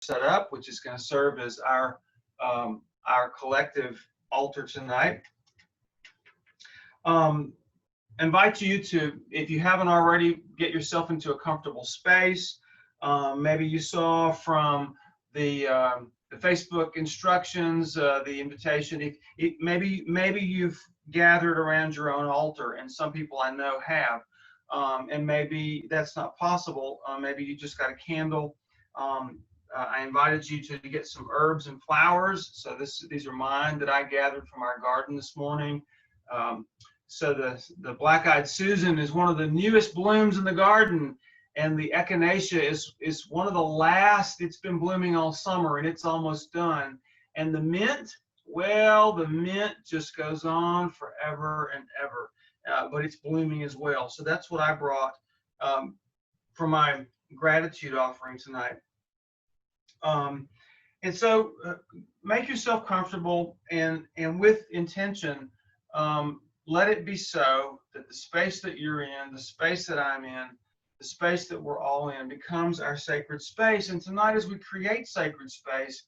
set up, which is going to serve as our collective altar tonight. Invite you to, if you haven't already, get yourself into a comfortable space. Maybe you saw from the Facebook instructions, the invitation. Maybe you've gathered around your own altar, and some people I know have. And maybe that's not possible. Maybe you just got a candle. I invited you to get some herbs and flowers. So these are mine that I gathered from our garden this morning. So the black-eyed Susan is one of the newest blooms in the garden, and the echinacea is one of the last. It's been blooming all summer, and it's almost done. And the mint, well, the mint just goes on forever and ever, but it's blooming as well. So that's what I brought for my gratitude offering tonight. And so make yourself comfortable, and with intention, let it be so that the space that you're in, the space that I'm in, the space that we're all in becomes our sacred space. And tonight, as we create sacred space,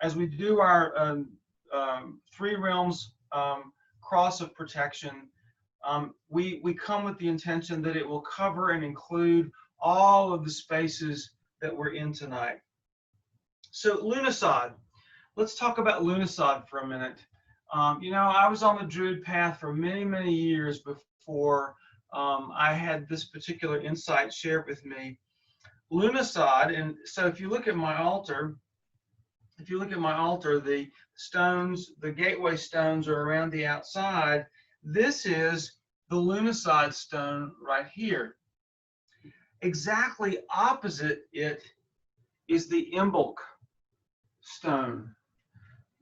as we do our three realms cross of protection, we come with the intention that it will cover and include all of the spaces that we're in tonight. So Lughnasadh, let's talk about Lughnasadh for a minute. You know, I was on the Druid path for many, many years before I had this particular insight shared with me. Lughnasadh, and so if you look at my altar, the stones, the gateway stones are around the outside. This is the Lughnasadh stone right here. Exactly opposite it is the Imbolc stone.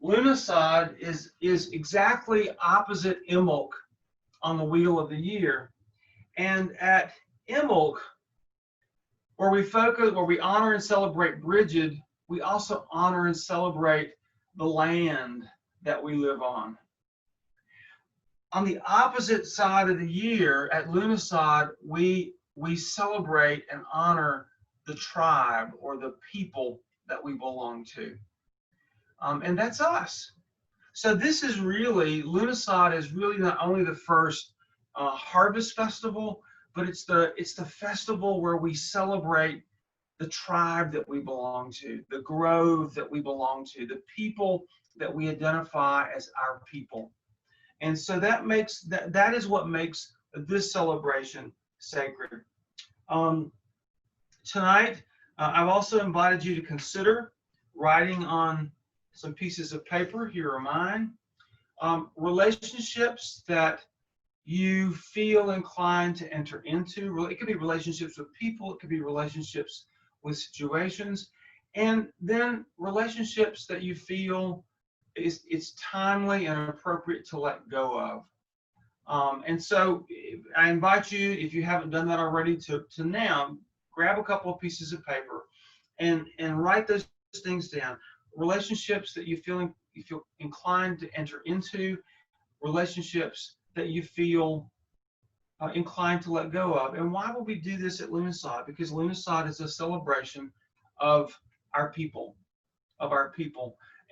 Lughnasadh is exactly opposite Imbolc on the wheel of the year. And at Imbolc, where we honor and celebrate Bridget, we also honor and celebrate the land that we live on. On the opposite side of the year, at Lughnasadh, we celebrate and honor the tribe or the people that we belong to. And that's us. So this is really, Lughnasadh is really not only the first harvest festival, but it's the festival where we celebrate the tribe that we belong to, the grove that we belong to, the people that we identify as our people. And so that is what makes this celebration sacred. Tonight, I've also invited you to consider writing on some pieces of paper. Here are mine. Relationships that you feel inclined to enter into. It could be relationships with people. It could be relationships with situations. And then relationships that you feel it's timely and appropriate to let go of. And so I invite you, if you haven't done that already, to now grab a couple of pieces of paper and write those things down. Relationships that you feel inclined to enter into, relationships that you feel inclined to let go of. And why would we do this at Lughnasadh? Because Lughnasadh is a celebration of our people,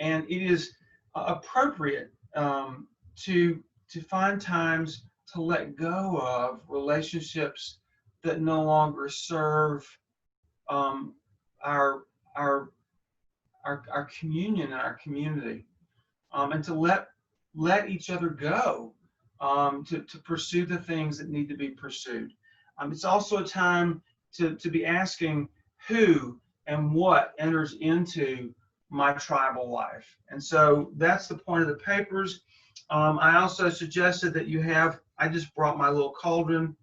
and it is appropriate to find times to let go of relationships that no longer serve our communion and our community, and to let each other go, to pursue the things that need to be pursued. It's also a time to be asking who and what enters into my tribal life. And so that's the point of the papers. I also suggested that you have, I just brought my little cauldron,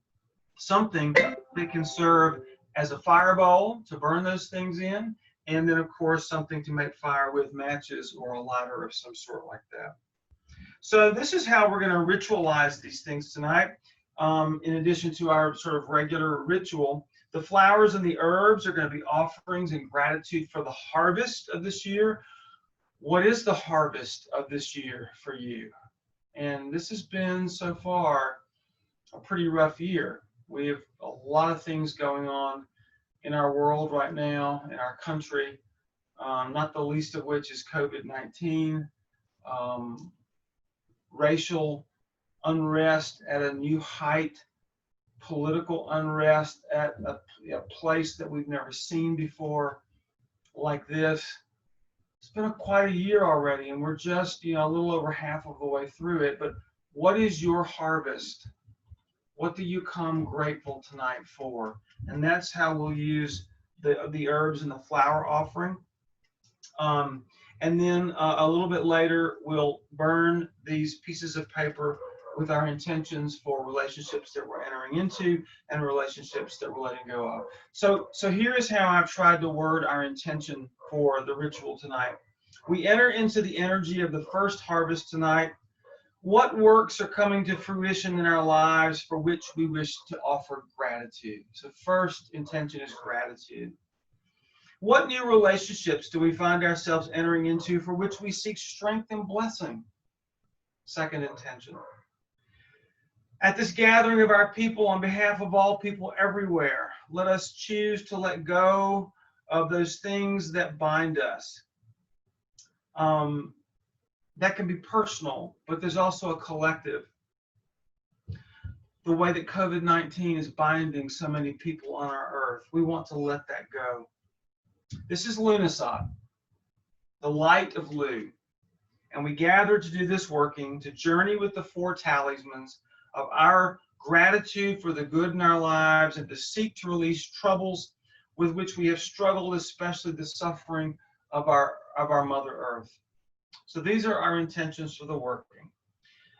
something that can serve as a fire bowl to burn those things in, and then of course something to make fire with, matches or a lighter of some sort like that. So this is how we're going to ritualize these things tonight. In addition to our sort of regular ritual, the flowers and the herbs are going to be offerings in gratitude for the harvest of this year. What is the harvest of this year for you? And this has been so far a pretty rough year. We have a lot of things going on in our world right now, in our country, not the least of which is COVID-19, racial unrest at a new height, political unrest at a place that we've never seen before like this. It's been quite a year already, and we're just, a little over half of the way through it. But what is your harvest? What do you come grateful tonight for? And that's how we'll use the herbs and the flower offering. And then a little bit later, we'll burn these pieces of paper with our intentions for relationships that we're entering into and relationships that we're letting go of. So here is how I've tried to word our intention for the ritual tonight. We enter into the energy of the first harvest tonight. What works are coming to fruition in our lives for which we wish to offer gratitude? So first intention is gratitude. What new relationships do we find ourselves entering into for which we seek strength and blessing? Second intention. At this gathering of our people, on behalf of all people everywhere, let us choose to let go of those things that bind us. That can be personal, but there's also a collective. The way that COVID-19 is binding so many people on our earth, we want to let that go. This is Lughnasadh, the light of Lu. And we gather to do this working, to journey with the four talismans of our gratitude for the good in our lives and to seek to release troubles with which we have struggled, especially the suffering of our Mother Earth. So these are our intentions for the working.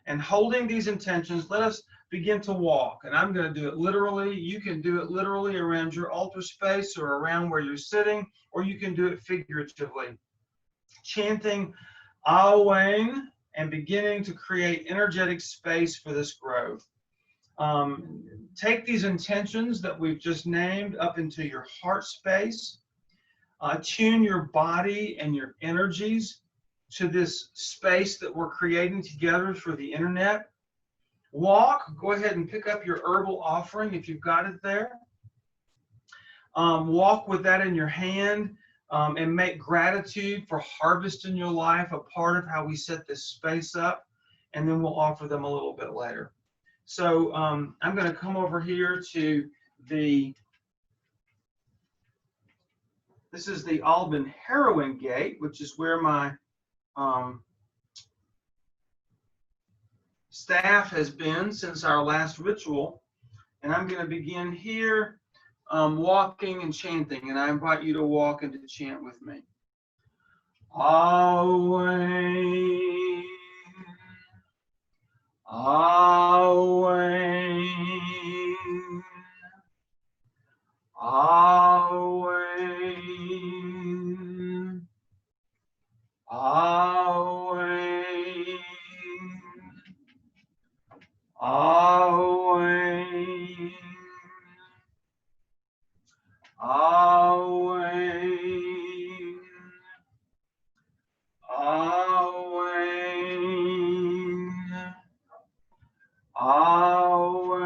And holding these intentions, let us begin to walk. And I'm going to do it literally. You can do it literally around your altar space or around where you're sitting, or you can do it figuratively. Chanting Awen and beginning to create energetic space for this growth. Take these intentions that we've just named up into your heart space. Tune your body and your energies to this space that we're creating together for the internet. Walk, go ahead and pick up your herbal offering if you've got it there. Walk with that in your hand and make gratitude for harvest in your life a part of how we set this space up, and then we'll offer them a little bit later. So I'm going to come over here to this is the Alban Heroine Gate, which is where my staff has been since our last ritual, and I'm going to begin here walking and chanting, and I invite you to walk and to chant with me. Awen, Awen, Awen, Awen, Awen, Awen, Awen, Awen.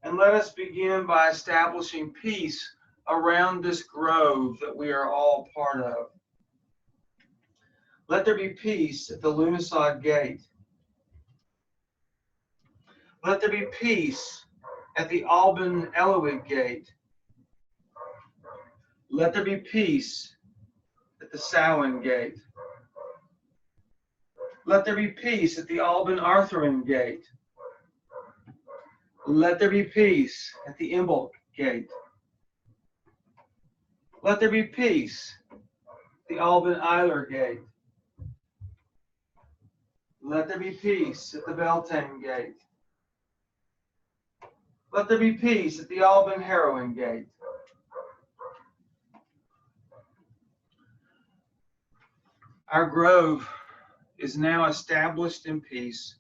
And let us begin by establishing peace around this grove that we are all part of. Let there be peace at the Lughnasadh Gate. Let there be peace at the Alban Eloig Gate. Let there be peace at the Samhain Gate. Let there be peace at the Alban Arthurian Gate. Let there be peace at the Imbolc Gate. Let there be peace at the Alban Eiler Gate. Let there be peace at the Beltane Gate. Let there be peace at the Alban Heroine Gate. Our grove is now established in peace.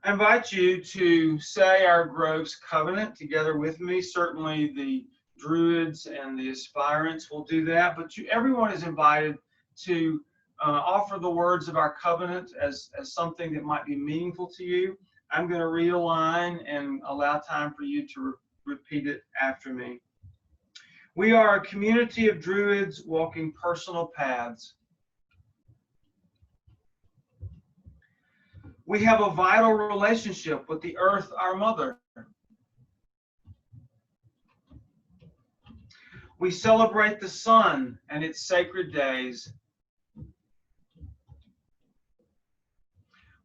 I invite you to say our grove's covenant together with me. Certainly the Druids and the aspirants will do that, but everyone is invited to offer the words of our covenant as something that might be meaningful to you. I'm going to read a line and allow time for you to repeat it after me. We are a community of Druids walking personal paths. We have a vital relationship with the earth, our mother. We celebrate the sun and its sacred days.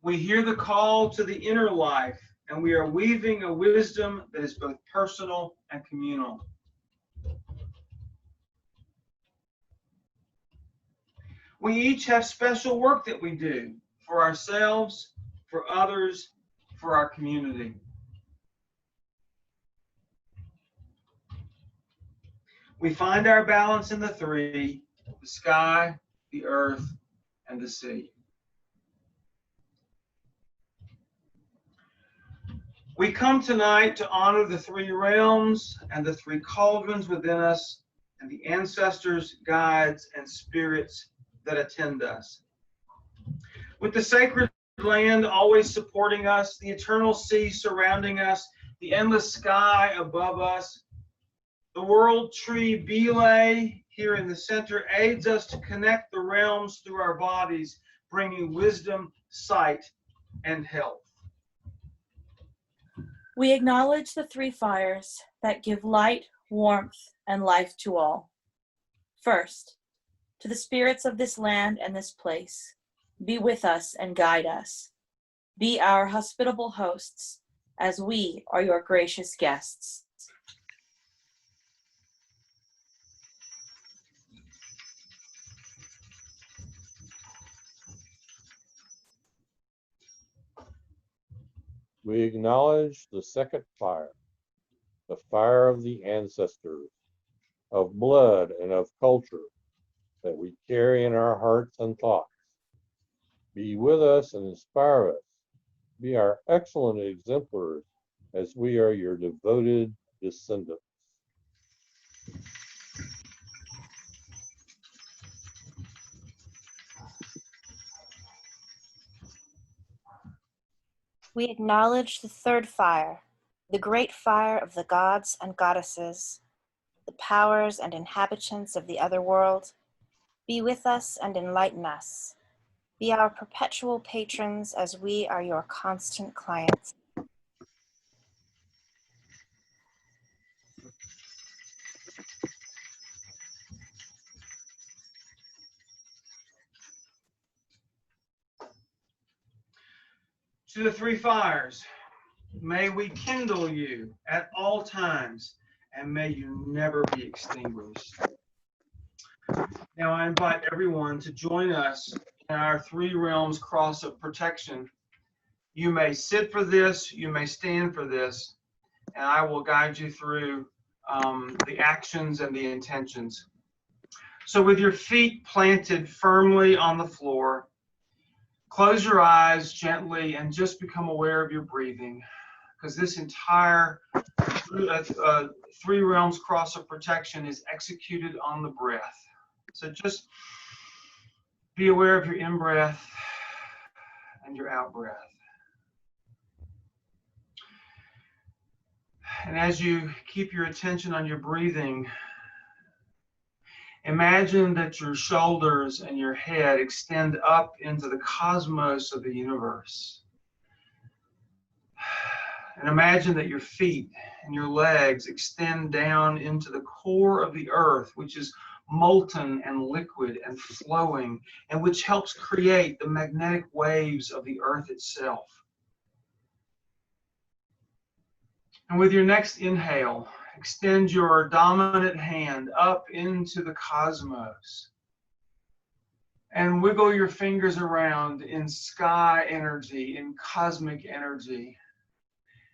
We hear the call to the inner life, and we are weaving a wisdom that is both personal and communal. We each have special work that we do for ourselves, for others, for our community. We find our balance in the three: the sky, the earth, and the sea. We come tonight to honor the three realms and the three cauldrons within us, and the ancestors, guides, and spirits that attend us. With the sacred land always supporting us, the eternal sea surrounding us, the endless sky above us, the world tree belay here in the center aids us to connect the realms through our bodies, bringing wisdom, sight, and health. We acknowledge the three fires that give light, warmth, and life to all. First, to the spirits of this land and this place, be with us and guide us. Be our hospitable hosts, as we are your gracious guests. We acknowledge the second fire, the fire of the ancestors, of blood and of culture that we carry in our hearts and thoughts. Be with us and inspire us. Be our excellent exemplars as we are your devoted descendants. We acknowledge the third fire, the great fire of the gods and goddesses, the powers and inhabitants of the other world. Be with us and enlighten us. Be our perpetual patrons as we are your constant clients. To the three fires, may we kindle you at all times, and may you never be extinguished. Now I invite everyone to join us in our three realms cross of protection. You may sit for this, you may stand for this, and I will guide you through the actions and the intentions. So with your feet planted firmly on the floor, close your eyes gently and just become aware of your breathing, because this entire three realms cross of protection is executed on the breath. So just be aware of your in-breath and your out-breath. And as you keep your attention on your breathing, imagine that your shoulders and your head extend up into the cosmos of the universe. And imagine that your feet and your legs extend down into the core of the earth, which is molten and liquid and flowing, and which helps create the magnetic waves of the earth itself. And with your next inhale, extend your dominant hand up into the cosmos and wiggle your fingers around in sky energy, in cosmic energy.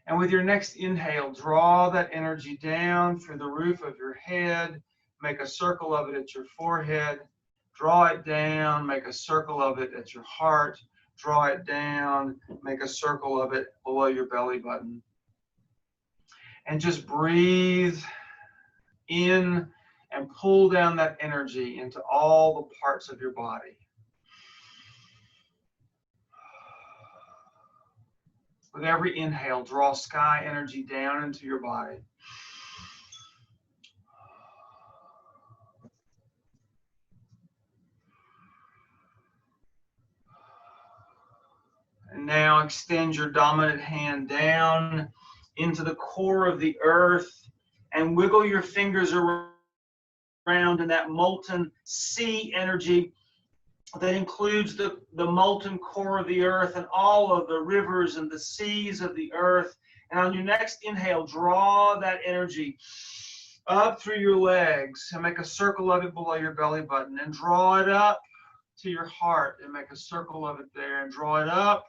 And with your next inhale, draw that energy down through the roof of your head, make a circle of it at your forehead, draw it down, make a circle of it at your heart, draw it down, make a circle of it below your belly button. And just breathe in and pull down that energy into all the parts of your body. With every inhale, draw sky energy down into your body. And now extend your dominant hand down into the core of the earth and wiggle your fingers around in that molten sea energy that includes the molten core of the earth and all of the rivers and the seas of the earth. And on your next inhale, draw that energy up through your legs and make a circle of it below your belly button, and draw it up to your heart and make a circle of it there, and draw it up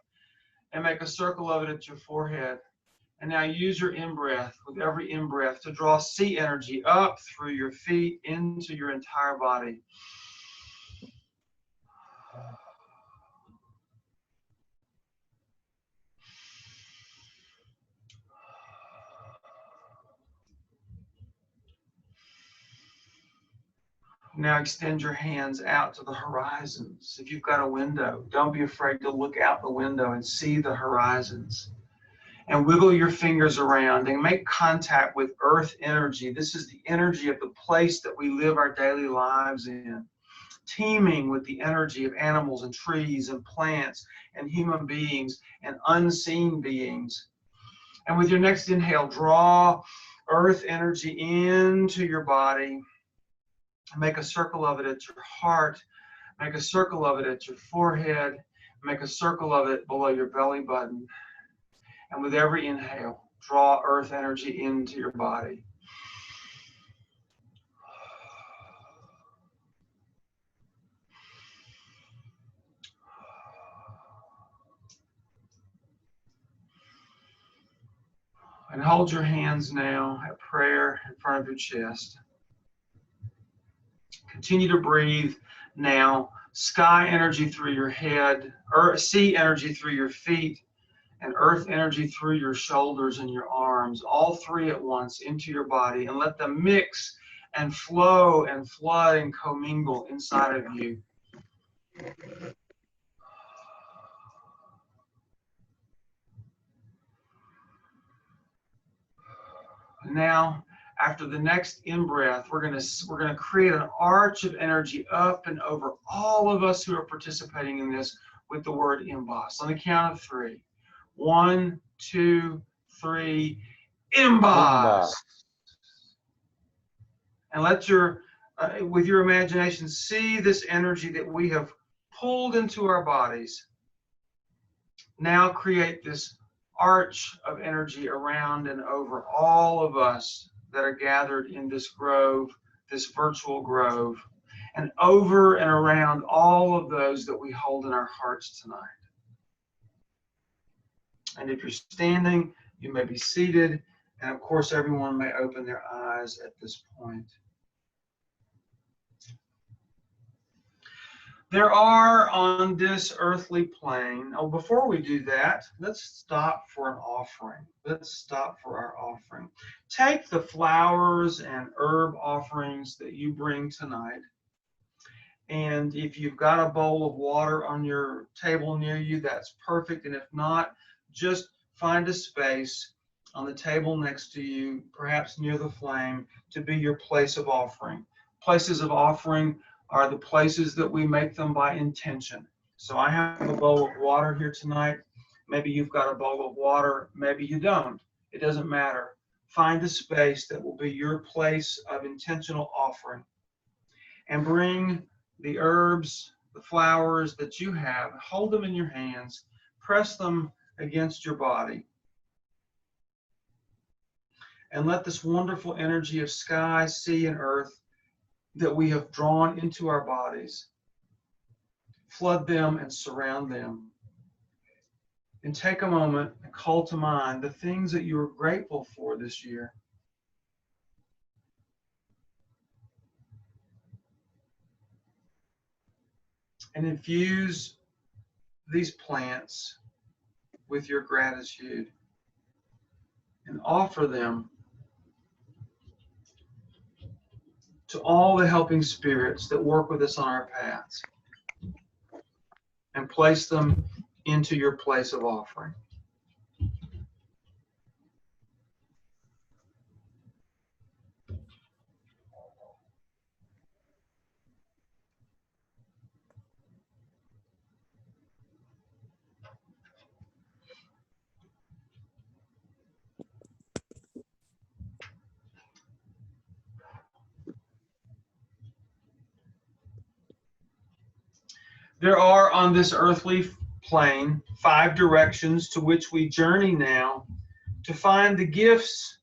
and make a circle of it at your forehead. And now use your in-breath, with every in-breath, to draw sea energy up through your feet into your entire body. Now extend your hands out to the horizons. If you've got a window, don't be afraid to look out the window and see the horizons. And wiggle your fingers around and make contact with earth energy. This is the energy of the place that we live our daily lives in, teeming with the energy of animals and trees and plants and human beings and unseen beings. And with your next inhale, draw earth energy into your body. Make a circle of it at your heart. Make a circle of it at your forehead. Make a circle of it below your belly button. And with every inhale, draw earth energy into your body. And hold your hands now at prayer in front of your chest. Continue to breathe now. Sky energy through your head, sea energy through your feet, and earth energy through your shoulders and your arms, all three at once into your body, and let them mix and flow and flood and commingle inside of you. Now, after the next in-breath, we're gonna create an arch of energy up and over all of us who are participating in this with the word Imbas. On the count of 3. 1, 2, 3, Imbas. And let your, with your imagination, see this energy that we have pulled into our bodies. Now create this arch of energy around and over all of us that are gathered in this grove, this virtual grove, and over and around all of those that we hold in our hearts tonight. And if you're standing, you may be seated, and of course everyone may open their eyes at this point. There are on this earthly plane, before we do that, let's stop for an offering. Let's stop for our offering. Take the flowers and herb offerings that you bring tonight. And if you've got a bowl of water on your table near you, that's perfect. And if not, just find a space on the table next to you, perhaps near the flame, to be your place of offering. Places of offering are the places that we make them by intention. So I have a bowl of water here tonight. Maybe you've got a bowl of water, maybe you don't. It doesn't matter. Find a space that will be your place of intentional offering. And bring the herbs, the flowers that you have, hold them in your hands, press them against your body. And let this wonderful energy of sky, sea, and earth that we have drawn into our bodies flood them and surround them. And take a moment and call to mind the things that you are grateful for this year. And infuse these plants with your gratitude and offer them to all the helping spirits that work with us on our paths, and place them into your place of offering. There are on this earthly plane 5 directions to which we journey now to find the gifts,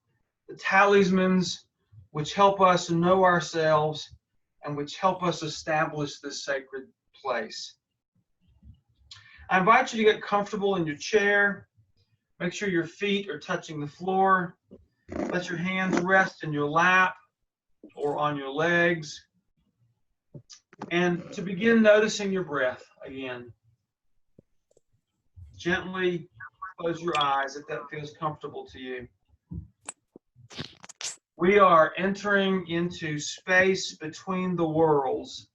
the talismans, which help us know ourselves and which help us establish this sacred place. I invite you to get comfortable in your chair. Make sure your feet are touching the floor. Let your hands rest in your lap or on your legs. And to begin noticing your breath again. Gently close your eyes if that feels comfortable to you. We are entering into space between the worlds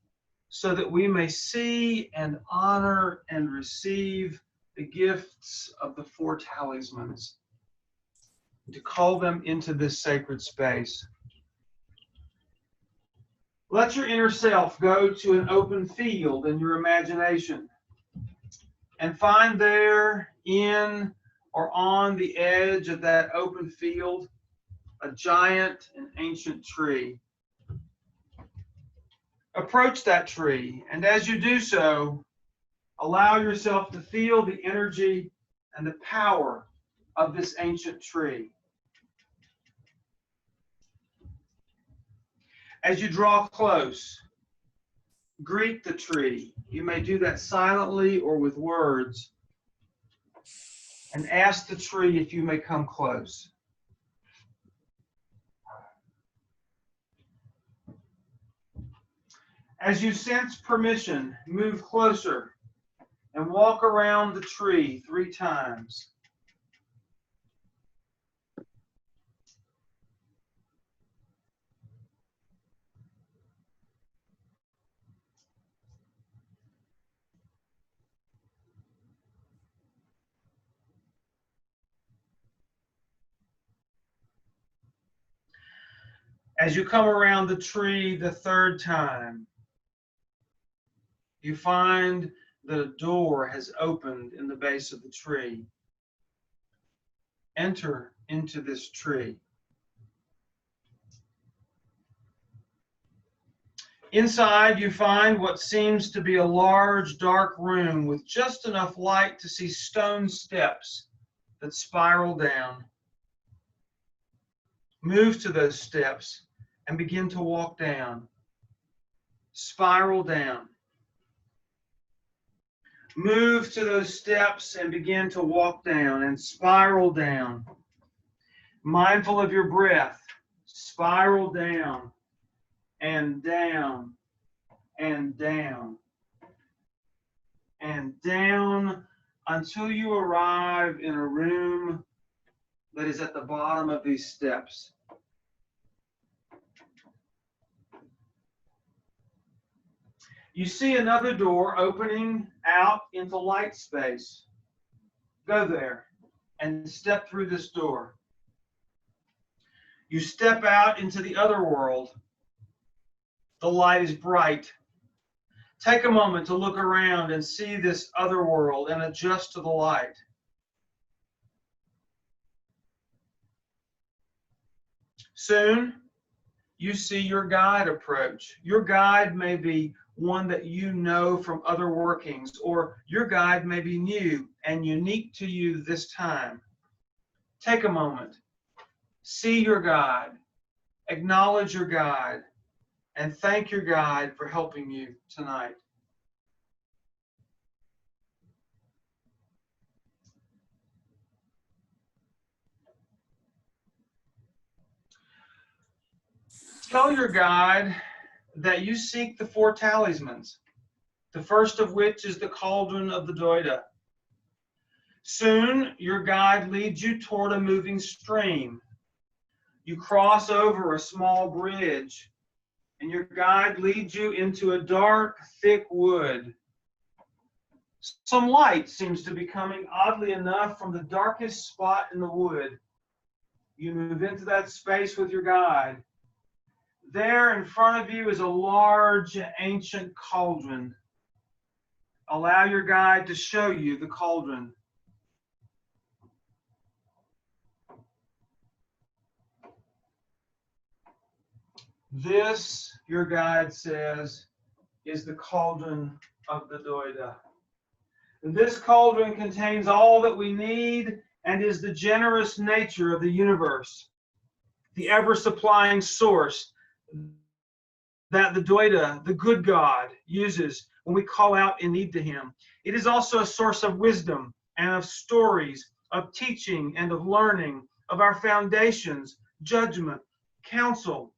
so that we may see and honor and receive the gifts of the 4 talismans, to call them into this sacred space. Let your inner self go to an open field in your imagination and find there, in or on the edge of that open field, a giant and ancient tree. Approach that tree, and as you do so, allow yourself to feel the energy and the power of this ancient tree. As you draw close, greet the tree. You may do that silently or with words, and ask the tree if you may come close. As you sense permission, move closer and walk around the tree 3 times. As you come around the tree the 3rd time, you find that a door has opened in the base of the tree. Enter into this tree. Inside, you find what seems to be a large, dark room with just enough light to see stone steps that spiral down. Move to those steps and begin to walk down. Spiral down. Move to those steps and begin to walk down and spiral down. Mindful of your breath, spiral down and down and down and down until you arrive in a room that is at the bottom of these steps. You see another door opening out into light space. Go there and step through this door. You step out into the other world. The light is bright. Take a moment to look around and see this other world and adjust to the light. Soon, you see your guide approach. Your guide may be one that you know from other workings, or your guide may be new and unique to you this time. Take a moment, see your guide, acknowledge your guide, and thank your guide for helping you tonight. Tell your guide that you seek the 4 talismans, the first of which is the cauldron of the Druid. Soon, your guide leads you toward a moving stream. You cross over a small bridge, and your guide leads you into a dark, thick wood. Some light seems to be coming, oddly enough, from the darkest spot in the wood. You move into that space with your guide. There in front of you is a large, ancient cauldron. Allow your guide to show you the cauldron. This, your guide says, is the cauldron of the Doida. This cauldron contains all that we need and is the generous nature of the universe, the ever-supplying source that the Doida, the good God, uses when we call out in need to him. It is also a source of wisdom and of stories, of teaching and of learning, of our foundations, judgment, counsel,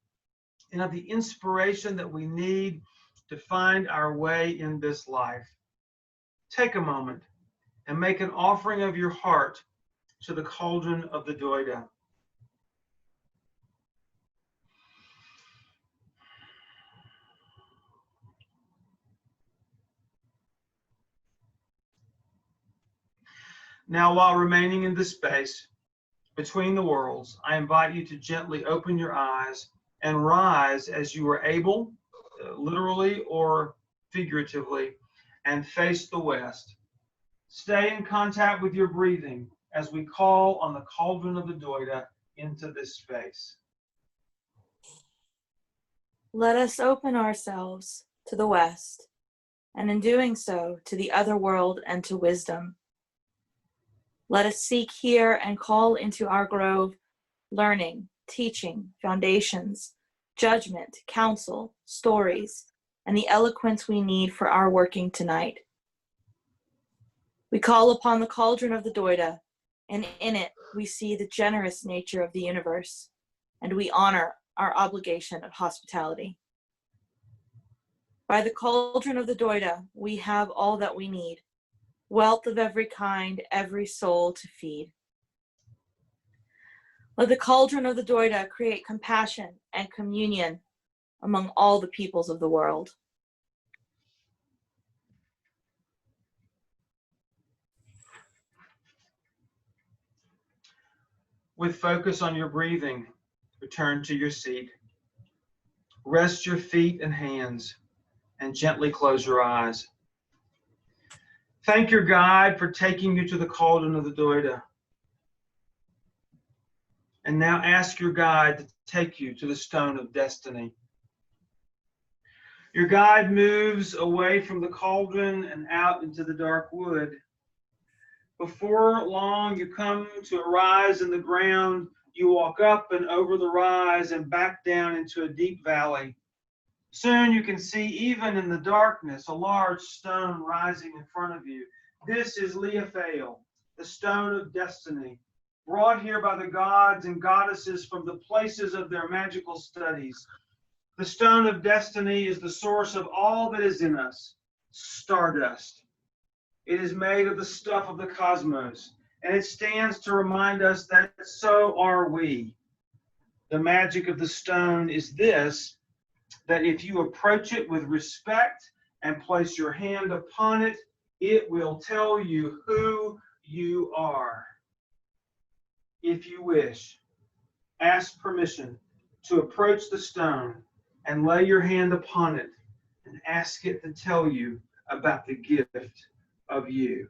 and of the inspiration that we need to find our way in this life. Take a moment and make an offering of your heart to the cauldron of the Doida. Now, while remaining in this space between the worlds, I invite you to gently open your eyes and rise as you are able, literally or figuratively, and face the west. Stay in contact with your breathing as we call on the cauldron of the Doida into this space. Let us open ourselves to the West, and in doing so, to the other world and to wisdom. Let us seek here and call into our grove learning, teaching, foundations, judgment, counsel, stories, and the eloquence we need for our working tonight. We call upon the cauldron of the Doida, and in it we see the generous nature of the universe, and we honor our obligation of hospitality. By the cauldron of the Doida, we have all that we need, wealth of every kind, every soul to feed. Let the cauldron of the Doida create compassion and communion among all the peoples of the world. With focus on your breathing, return to your seat. Rest your feet and hands and gently close your eyes. Thank your guide for taking you to the cauldron of the Doida. And now ask your guide to take you to the stone of destiny. Your guide moves away from the cauldron and out into the dark wood. Before long, you come to a rise in the ground. You walk up and over the rise and back down into a deep valley. Soon you can see, even in the darkness, a large stone rising in front of you. This is Leofael, the stone of destiny, brought here by the gods and goddesses from the places of their magical studies. The stone of destiny is the source of all that is in us, stardust. It is made of the stuff of the cosmos, and it stands to remind us that so are we. The magic of the stone is this, that if you approach it with respect and place your hand upon it, it will tell you who you are. If you wish, ask permission to approach the stone and lay your hand upon it and ask it to tell you about the gift of you.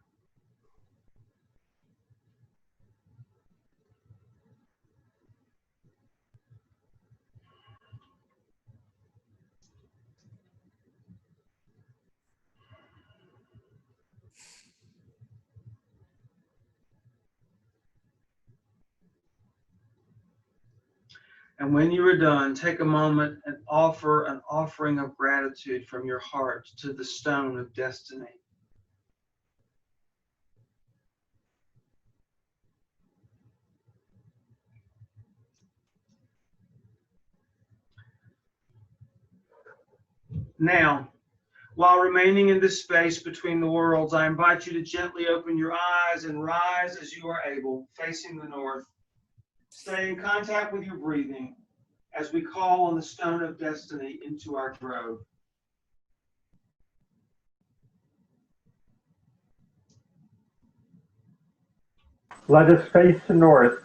And when you are done, take a moment and offer an offering of gratitude from your heart to the stone of destiny. Now, while remaining in this space between the worlds, I invite you to gently open your eyes and rise as you are able, facing the north. Stay in contact with your breathing as we call on the stone of destiny into our grove. Let us face the north.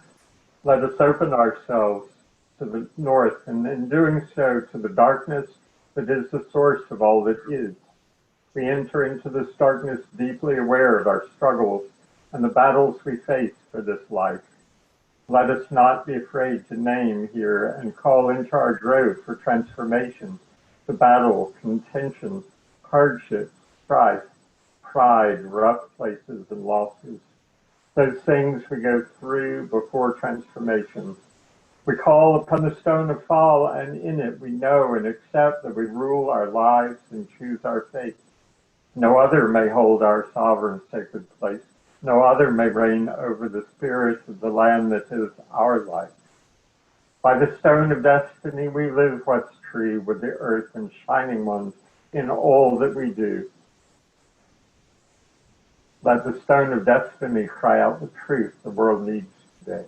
Let us open ourselves to the north, and in doing so to the darkness that is the source of all that is. We enter into this darkness deeply aware of our struggles and the battles we face for this life. Let us not be afraid to name here and call into our grove for transformation, to battle, contention, hardships, strife, pride, rough places, and losses. Those things we go through before transformation. We call upon the stone of fall, and in it we know and accept that we rule our lives and choose our fate. No other may hold our sovereign sacred place. No other may reign over the spirits of the land that is our life. By the stone of destiny we live what's true with the earth and shining ones in all that we do. Let the stone of destiny cry out the truth the world needs today.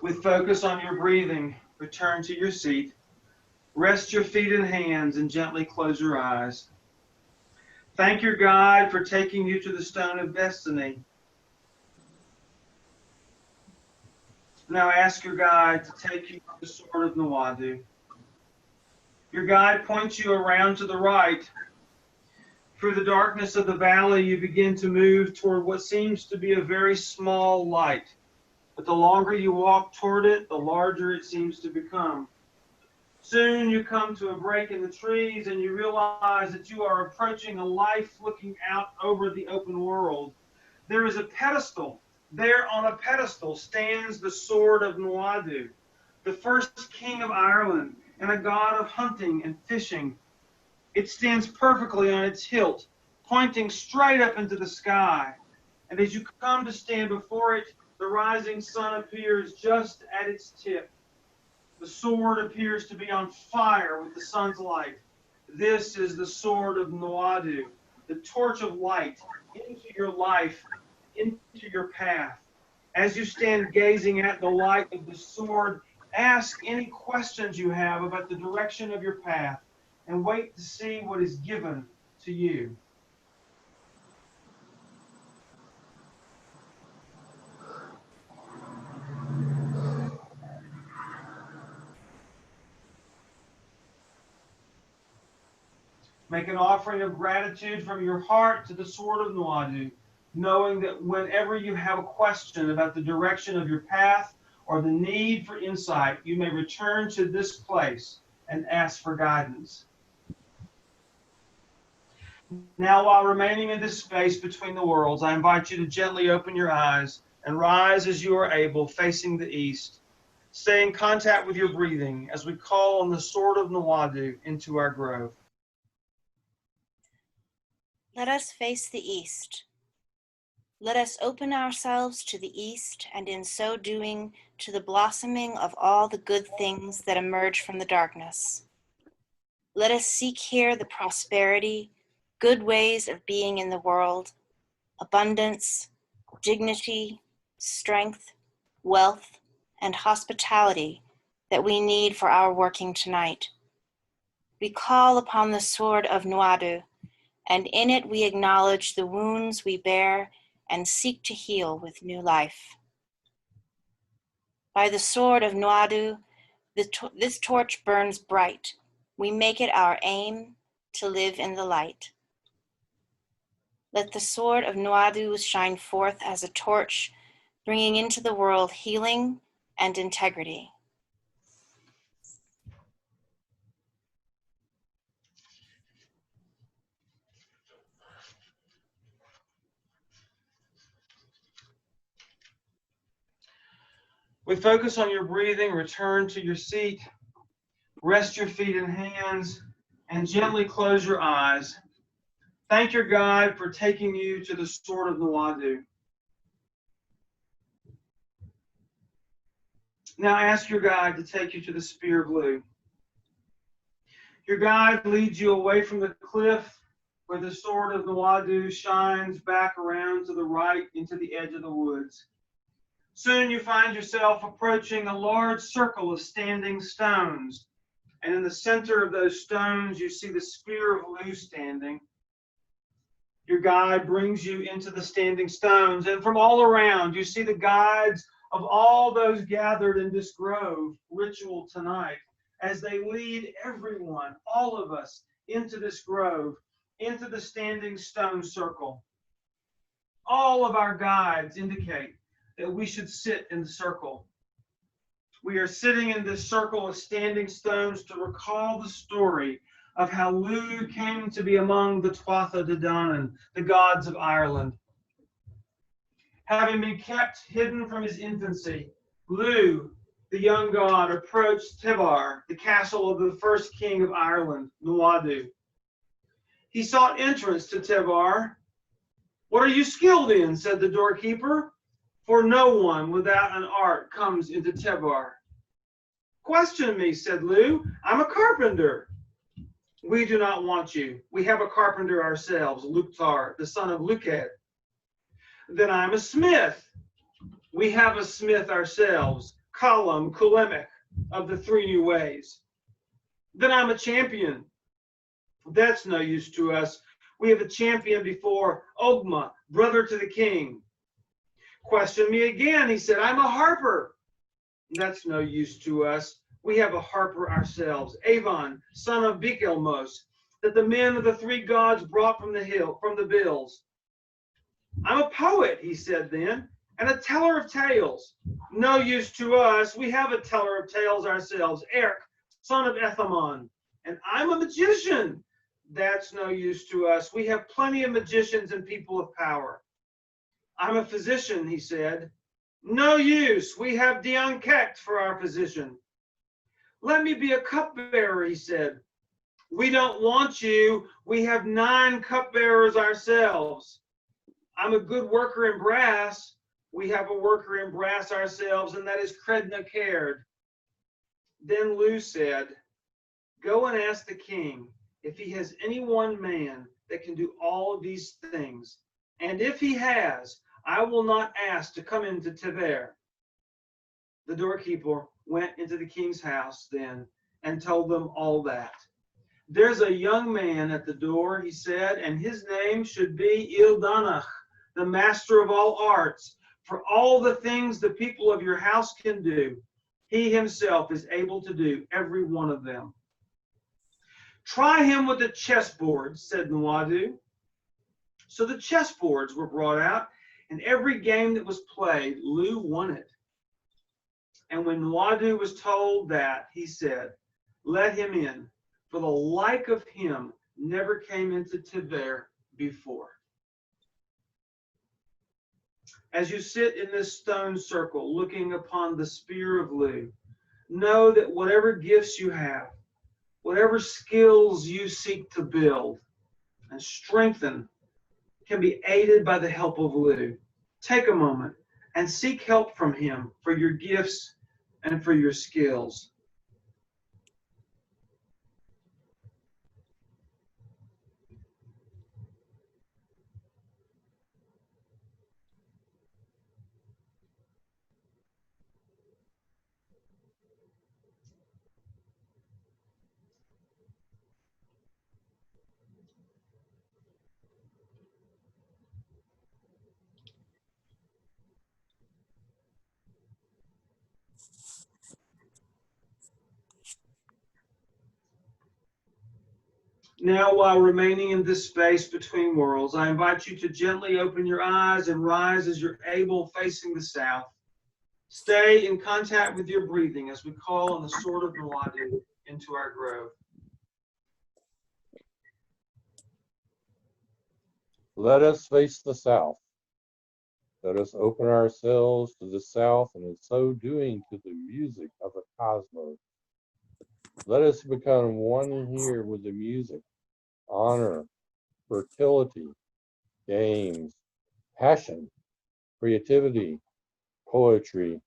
With focus on your breathing, return to your seat. Rest your feet and hands and gently close your eyes. Thank your guide for taking you to the stone of destiny. Now ask your guide to take you to the sword of Nuadu. Your guide points you around to the right. Through the darkness of the valley, you begin to move toward what seems to be a very small light. But the longer you walk toward it, the larger it seems to become. Soon you come to a break in the trees and you realize that you are approaching a life looking out over the open world. There is a pedestal. There on a pedestal stands the sword of Nuadu, the first king of Ireland and a god of hunting and fishing. It stands perfectly on its hilt, pointing straight up into the sky. And as you come to stand before it, the rising sun appears just at its tip. The sword appears to be on fire with the sun's light. This is the sword of Nuadu, the torch of light into your life, into your path. As you stand gazing at the light of the sword, ask any questions you have about the direction of your path and wait to see what is given to you. Make an offering of gratitude from your heart to the sword of Nuadu, knowing that whenever you have a question about the direction of your path or the need for insight, you may return to this place and ask for guidance. Now, while remaining in this space between the worlds, I invite you to gently open your eyes and rise as you are able, facing the east. Stay in contact with your breathing as we call on the sword of Nuadu into our grove. Let us face the east. Let us open ourselves to the east, and in so doing, to the blossoming of all the good things that emerge from the darkness. Let us seek here the prosperity, good ways of being in the world, abundance, dignity, strength, wealth, and hospitality that we need for our working tonight. We call upon the sword of Nuadu, and in it we acknowledge the wounds we bear and seek to heal with new life. By the sword of Nuadu, this torch burns bright. We make it our aim to live in the light. Let the sword of Nuadu shine forth as a torch, bringing into the world healing and integrity. With focus on your breathing, return to your seat, rest your feet and hands, and gently close your eyes. Thank your guide for taking you to the sword of Nuadu. Now ask your guide to take you to the spear blue. Your guide leads you away from the cliff where the sword of Nuadu shines back around to the right into the edge of the woods. Soon you find yourself approaching a large circle of standing stones. And in the center of those stones, you see the spear of Lu standing. Your guide brings you into the standing stones. And from all around, you see the guides of all those gathered in this grove ritual tonight as they lead everyone, all of us, into this grove, into the standing stone circle. All of our guides indicate that we should sit in the circle. We are sitting in this circle of standing stones to recall the story of how Lugh came to be among the Tuatha De Danann, the gods of Ireland. Having been kept hidden from his infancy, Lugh, the young god, approached Tevar, the castle of the first king of Ireland, Nuadu. He sought entrance to Tevar. "What are you skilled in?" said the doorkeeper, "for no one without an art comes into Tevar." "Question me," said Lugh. "I'm a carpenter." "We do not want you. We have a carpenter ourselves, Lughnasadh, the son of Lughnasadh." "Then I'm a smith." "We have a smith ourselves, Colum Kulemic of the Three New Ways." "Then I'm a champion." "That's no use to us. We have a champion before Ogma, brother to the king." "Question me again," he said. "I'm a harper." "That's no use to us. We have a harper ourselves, Avon, son of Bikelmos, that the men of the three gods brought from the bills." "I'm a poet," he said then, "and a teller of tales." "No use to us. We have a teller of tales ourselves, Erk, son of Ethamon." "And I'm a magician." "That's no use to us. We have plenty of magicians and people of power." "I'm a physician," he said. "No use. We have Dion Kekt for our physician." "Let me be a cupbearer," he said. "We don't want you. We have 9 cupbearers ourselves." "I'm a good worker in brass." "We have a worker in brass ourselves, and that is Credna Caird." Then Lugh said, "Go and ask the king if he has any one man that can do all of these things. And if he has, I will not ask to come into Tevar." The doorkeeper went into the king's house then and told them all that. "There's a young man at the door," he said, "and his name should be Ildanach, the master of all arts. For all the things the people of your house can do, he himself is able to do every one of them." "Try him with the chessboard," said Nuadu. So the chessboards were brought out, and every game that was played, Lugh won it. And when Nuadu was told that, he said, "Let him in, for the like of him never came into Tevar before." As you sit in this stone circle looking upon the spear of Lugh, know that whatever gifts you have, whatever skills you seek to build and strengthen, can be aided by the help of Lugh. Take a moment and seek help from him for your gifts and for your skills. Now, while remaining in this space between worlds, I invite you to gently open your eyes and rise as you're able, facing the south. Stay in contact with your breathing as we call on the sword of Nuadu into our grove. Let us face the south. Let us open ourselves to the south, and in so doing to the music of the cosmos. Let us become one here with the music, honor, fertility, games, passion, creativity, poetry,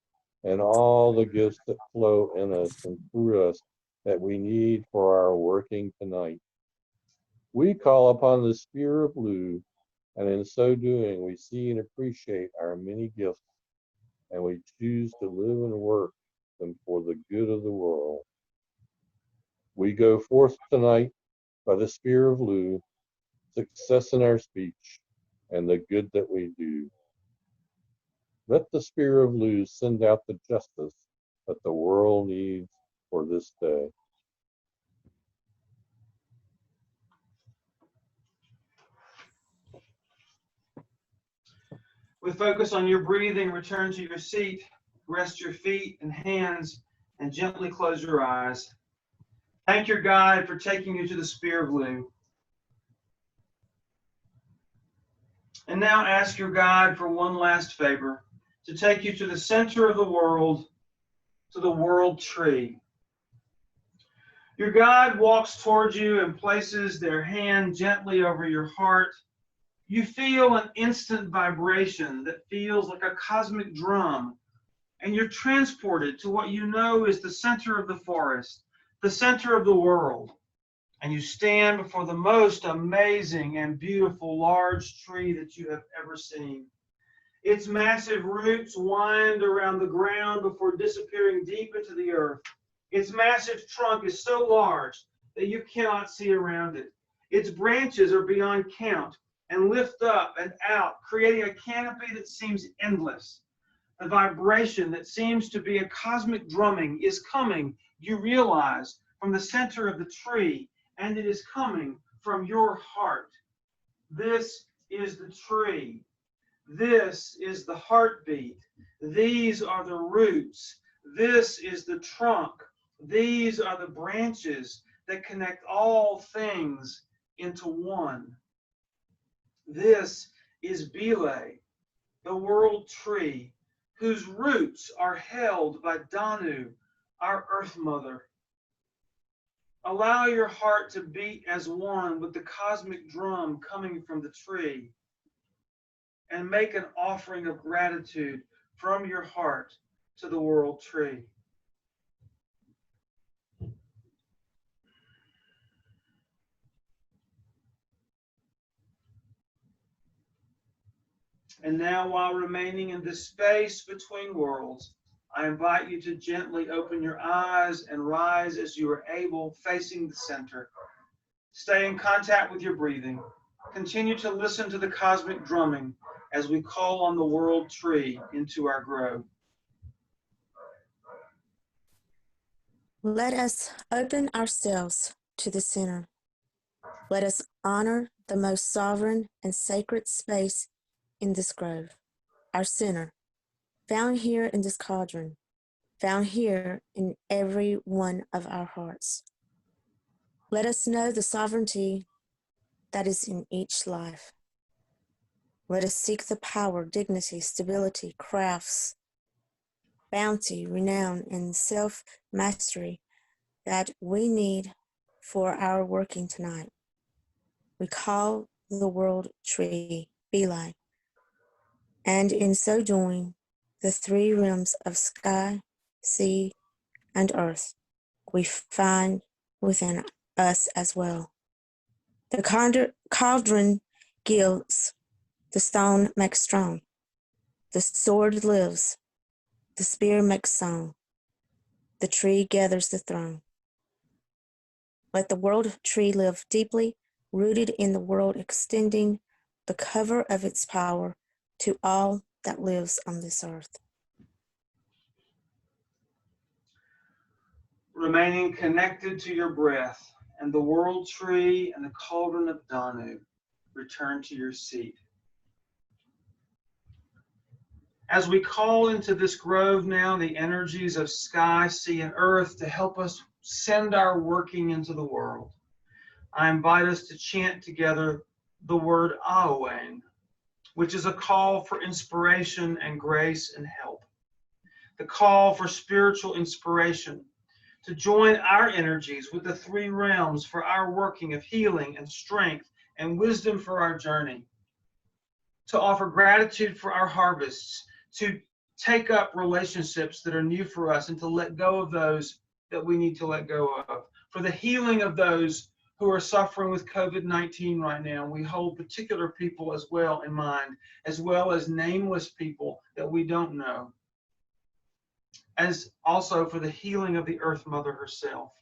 and all the gifts that flow in us and through us that we need for our working tonight. We call upon the spear of Lugh, and in so doing, we see and appreciate our many gifts, and we choose to live and work them for the good of the world. We go forth tonight by the spear of Lugh, success in our speech, and the good that we do. Let the spear of Lugh send out the justice that the world needs for this day. With focus on your breathing, return to your seat. Rest your feet and hands and gently close your eyes. Thank your guide for taking you to the Spear of Lu. And now ask your guide for one last favor, to take you to the center of the world, to the world tree. Your guide walks towards you and places their hand gently over your heart. You feel an instant vibration that feels like a cosmic drum, and you're transported to what you know is the center of the forest, the center of the world. And you stand before the most amazing and beautiful large tree that you have ever seen. Its massive roots wind around the ground before disappearing deep into the earth. Its massive trunk is so large that you cannot see around it. Its branches are beyond count and lift up and out, creating a canopy that seems endless. The vibration that seems to be a cosmic drumming is coming, you realize, from the center of the tree, and it is coming from your heart. This is the tree. This is the heartbeat. These are the roots. This is the trunk. These are the branches that connect all things into one. This is Belay, the world tree, whose roots are held by Danu, our Earth Mother. Allow your heart to beat as one with the cosmic drum coming from the tree, and make an offering of gratitude from your heart to the world tree. And now, while remaining in this space between worlds, I invite you to gently open your eyes and rise as you are able, facing the center. Stay in contact with your breathing. Continue to listen to the cosmic drumming as we call on the world tree into our grove. Let us open ourselves to the center. Let us honor the most sovereign and sacred space in this grove, our center, found here in this cauldron, found here in every one of our hearts. Let us know the sovereignty that is in each life. Let us seek the power, dignity, stability, crafts, bounty, renown, and self-mastery that we need for our working tonight. We call the world tree Belay, and in so doing, the three realms of sky, sea, and earth we find within us as well. The cauldron gilds, the stone makes strong, the sword lives, the spear makes song, the tree gathers the throne. Let the world tree live deeply, rooted in the world, extending the cover of its power to all that lives on this earth. Remaining connected to your breath and the world tree and the cauldron of Danu, return to your seat. As we call into this grove now the energies of sky, sea, and earth to help us send our working into the world, I invite us to chant together the word Aowen, which is a call for inspiration and grace and help. The call for spiritual inspiration, to join our energies with the three realms for our working of healing and strength and wisdom for our journey. To offer gratitude for our harvests, to take up relationships that are new for us and to let go of those that we need to let go of. For the healing of those who are suffering with COVID-19 right now. We hold particular people as well in mind, as well as nameless people that we don't know. As also for the healing of the Earth Mother herself.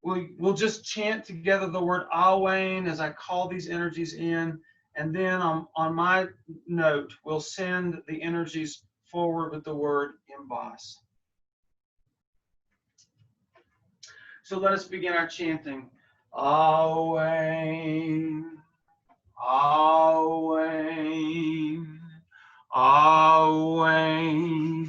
We'll just chant together the word Awen as I call these energies in, and then on my note, we'll send the energies forward with the word Imbas. So let us begin our chanting. Awen, Awen, Awen,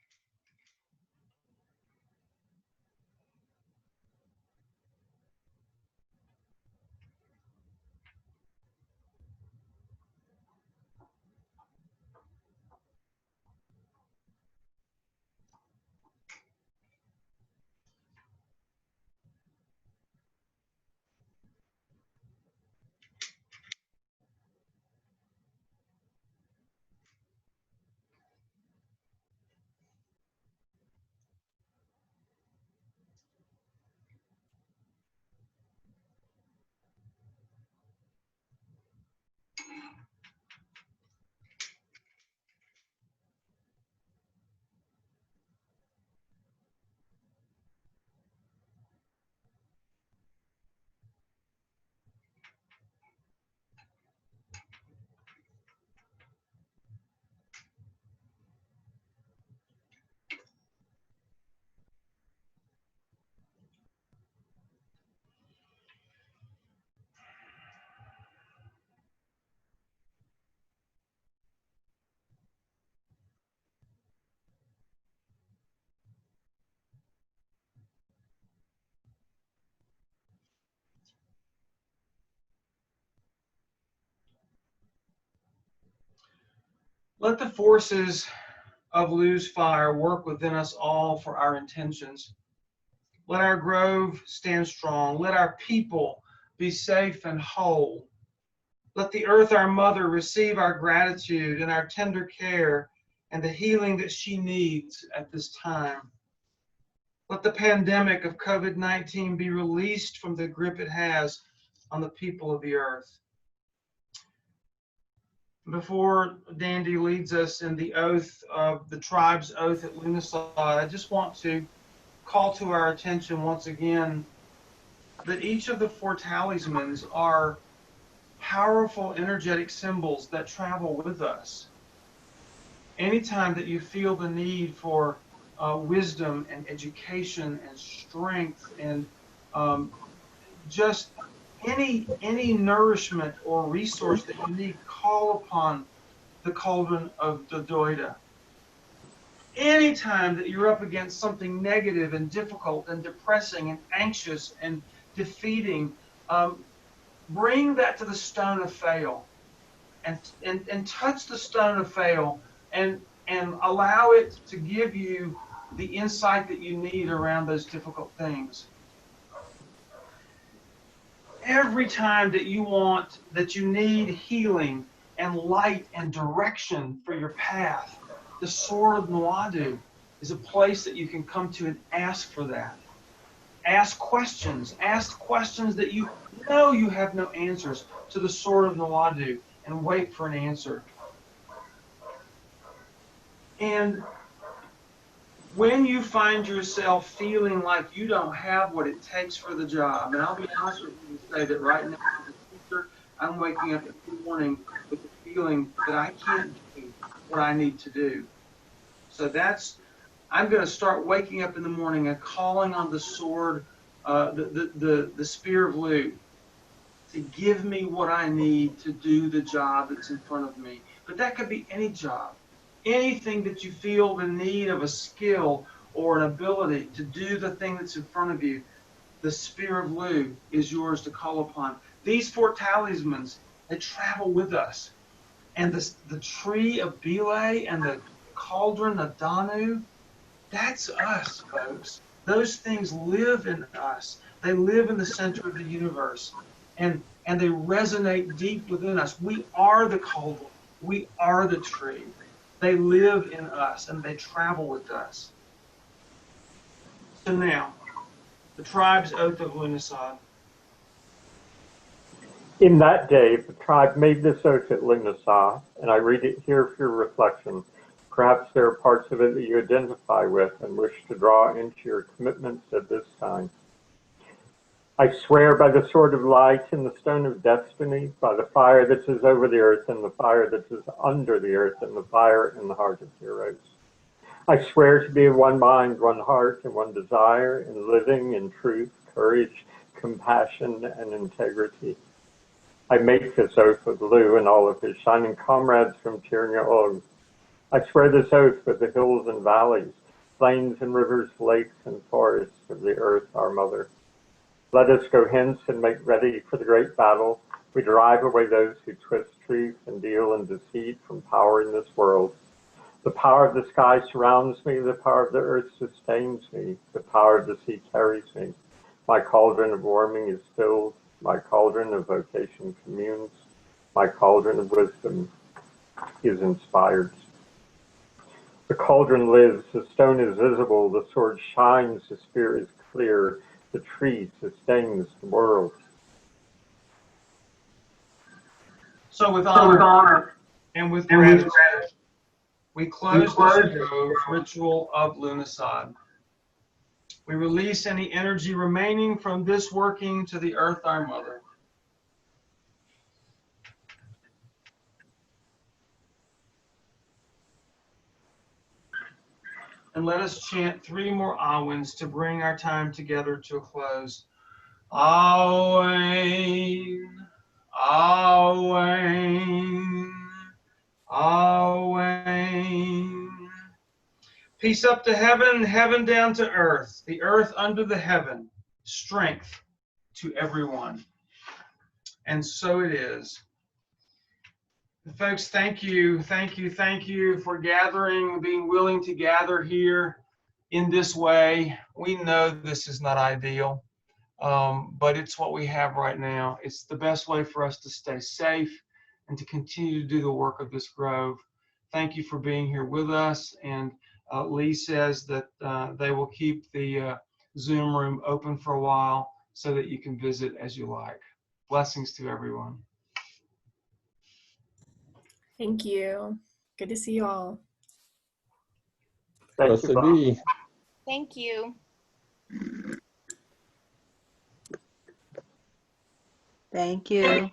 Let the forces of Lu's fire work within us all for our intentions. Let our grove stand strong. Let our people be safe and whole. Let the earth, our mother, receive our gratitude and our tender care and the healing that she needs at this time. Let the pandemic of COVID-19 be released from the grip it has on the people of the earth. Before Dandy leads us in the oath of the tribe's oath at Lughnasadh, I just want to call to our attention once again that each of the four talismans are powerful energetic symbols that travel with us. Anytime that you feel the need for wisdom and education and strength and just any nourishment or resource that you need, call upon the cauldron of the Doida. Anytime that you're up against something negative and difficult and depressing and anxious and defeating, bring that to the stone of fail and touch the stone of fail and allow it to give you the insight that you need around those difficult things. Every time that you need healing and light and direction for your path, the sword of Nuadu is a place that you can come to and ask for that. Ask questions that you know you have no answers to the sword of Nuadu, and wait for an answer. And when you find yourself feeling like you don't have what it takes for the job, and I'll be honest with you and say that right now as a teacher, I'm waking up every morning with the feeling that I can't do what I need to do. So I'm going to start waking up in the morning and calling on the sword, the spear of Lu, to give me what I need to do the job that's in front of me. But that could be any job. Anything that you feel the need of a skill or an ability to do the thing that's in front of you, the spear of Lu is yours to call upon. These four talismans, they travel with us. And the tree of Belay and the cauldron of Danu, that's us, folks. Those things live in us. They live in the center of the universe. And they resonate deep within us. We are the cauldron. We are the tree. They live in us and they travel with us. So now, the tribe's oath of Lughnasadh. In that day, the tribe made this oath at Lughnasadh, and I read it here for your reflection. Perhaps there are parts of it that you identify with and wish to draw into your commitments at this time. I swear by the sword of light and the stone of destiny, by the fire that is over the earth and the fire that is under the earth and the fire in the heart of heroes. I swear to be of one mind, one heart, and one desire, in living in truth, courage, compassion, and integrity. I make this oath with Lu and all of his shining comrades from Tirna Og. I swear this oath with the hills and valleys, plains and rivers, lakes and forests of the earth, our mother. Let us go hence and make ready for the great battle. We drive away those who twist truth and deal in deceit from power in this world. The power of the sky surrounds me, the power of the earth sustains me, the power of the sea carries me. My cauldron of warming is filled, my cauldron of vocation communes, my cauldron of wisdom is inspired. The cauldron lives, the stone is visible, the sword shines, the spear is clear, the tree sustains the world. So with honor and with gratitude, we close the ritual of Lughnasadh. We release any energy remaining from this working to the earth, our mother. And let us chant 3 more Awans to bring our time together to a close. Awen, Awen, Awen. Peace up to heaven, heaven down to earth, the earth under the heaven, strength to everyone. And so it is. Folks, thank you, thank you, thank you for gathering, being willing to gather here in this way. We know this is not ideal, but it's what we have right now. It's the best way for us to stay safe and to continue to do the work of this grove. Thank you for being here with us. And Lee says that they will keep the Zoom room open for a while so that you can visit as you like. Blessings to everyone. Thank you. Good to see you all. Thank Blessed you, Bob. be. Thank you. Thank you.